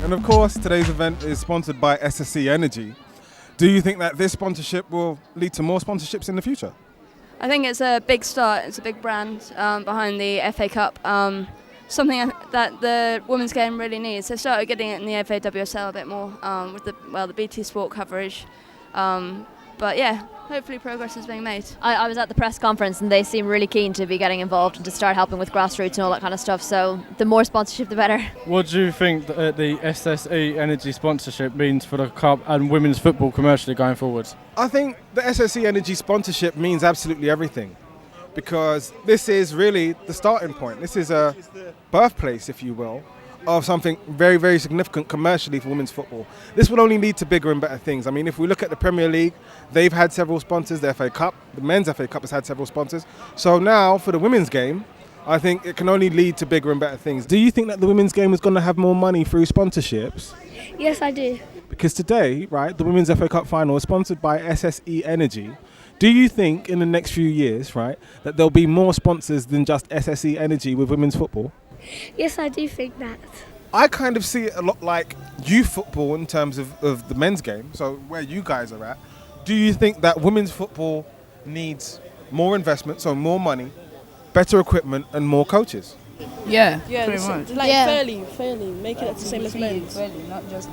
And of course, today's event is sponsored by SSE Energy. Do you think that this sponsorship will lead to more sponsorships in the future? I think it's a big start. It's a big brand behind the FA Cup. Something that the women's game really needs. They started getting it in the FA WSL a bit more with the BT Sport coverage. But yeah, hopefully progress is being made. I was at the press conference and they seem really keen to be getting involved and to start helping with grassroots and all that kind of stuff. So the more sponsorship, the better. What do you think the SSE Energy sponsorship means for the club and women's football commercially going forward? I think the SSE Energy sponsorship means absolutely everything, because this is really the starting point. This is a birthplace, if you will, of something very, very significant commercially for women's football. This will only lead to bigger and better things. I mean, if we look at the Premier League, they've had several sponsors. The FA Cup, the men's FA Cup has had several sponsors. So now for the women's game, I think it can only lead to bigger and better things. Do you think that the women's game is going to have more money through sponsorships? Yes, I do. Because today, right, the Women's FA Cup final is sponsored by SSE Energy. Do you think in the next few years, right, that there'll be more sponsors than just SSE Energy with women's football? Yes, I do think that. I kind of see it a lot like youth football in terms of the men's game, so where you guys are at. Do you think that women's football needs more investment, so more money, better equipment and more coaches? Yeah, pretty much. Like fairly, make it the same as men's. Not just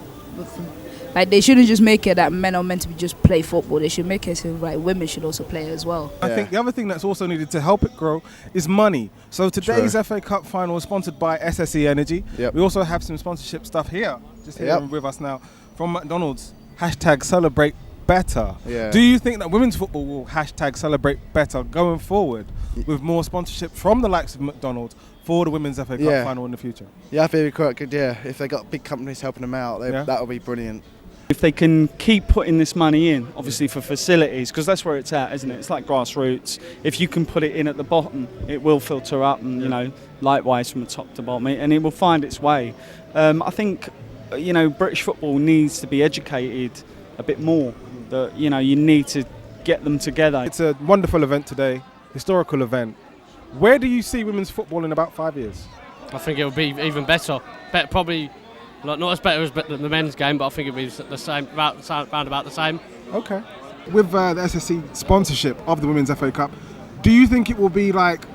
like they shouldn't just make it that men are meant to be just play football. They should make it so like women should also play as well. I think the other thing that's also needed to help it grow is money. So today's FA Cup final is sponsored by SSE Energy. Yep. We also have some sponsorship stuff here, just here with us now, from McDonald's. #celebrate better. Yeah. Do you think that women's football will #celebrate better going forward with more sponsorship from the likes of McDonald's for the women's FA Cup final in the future? Yeah, I think it'd be quite good, if they got big companies helping them out, that would be brilliant. If they can keep putting this money in, obviously for facilities, because that's where it's at, isn't it? It's like grassroots. If you can put it in at the bottom, it will filter up, and likewise from the top to bottom, and it will find its way. I think, British football needs to be educated a bit more. That you need to get them together. It's a wonderful event today, historical event. Where do you see women's football in about 5 years? I think it will be even better. Probably not as better as the men's game, but I think it'll be the same, round about the same. Okay. With the SSE sponsorship of the Women's FA Cup, do you think it will be like,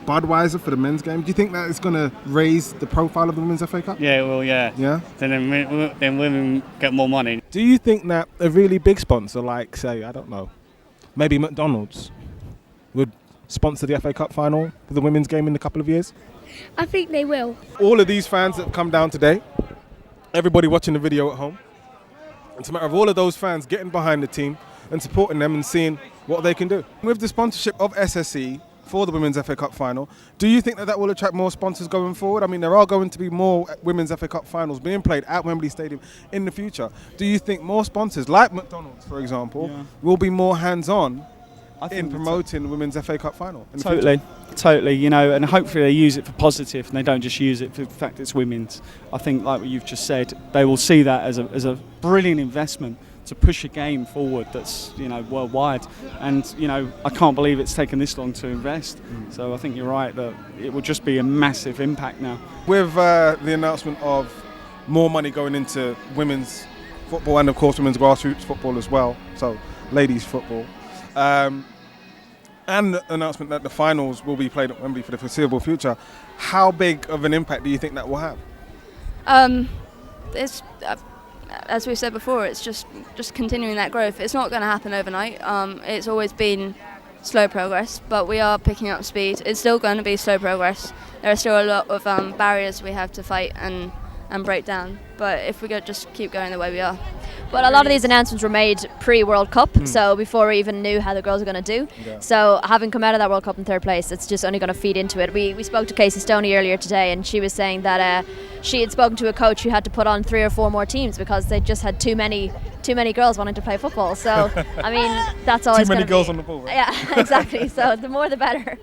Budweiser for the men's game? Do you think that it's going to raise the profile of the Women's FA Cup? Yeah, it will, yeah. Yeah? Then women get more money. Do you think that a really big sponsor like, say, I don't know, maybe McDonald's would sponsor the FA Cup final for the women's game in a couple of years? I think they will. All of these fans that have come down today, everybody watching the video at home, it's a matter of all of those fans getting behind the team and supporting them and seeing what they can do. With the sponsorship of SSE for the Women's FA Cup final, do you think that will attract more sponsors going forward? I mean, there are going to be more Women's FA Cup finals being played at Wembley Stadium in the future. Do you think more sponsors, like McDonald's, for example, will be more hands-on in promoting the Women's FA Cup final? Totally, and hopefully they use it for positive and they don't just use it for the fact it's women's. I think, like what you've just said, they will see that as a brilliant investment to push a game forward that's worldwide, and I can't believe it's taken this long to invest. So I think you're right that it will just be a massive impact now. With the announcement of more money going into women's football and of course women's grassroots football as well, so ladies football, and the announcement that the finals will be played at Wembley for the foreseeable future, how big of an impact do you think that will have? It's as we said before, it's just continuing that growth. It's not going to happen overnight. It's always been slow progress, but we are picking up speed. It's still going to be slow progress. There are still a lot of barriers we have to fight and break down, but if we could just keep going the way we are. Well, a lot of these announcements were made pre-World Cup, so before we even knew how the girls were going to do. Yeah. So having come out of that World Cup in third place, it's just only going to feed into it. We spoke to Casey Stoney earlier today, and she was saying that she had spoken to a coach who had to put on 3 or 4 more teams because they just had too many girls wanting to play football. So, I mean, that's always too many girls on the ball, right? Yeah, exactly. So the more the better.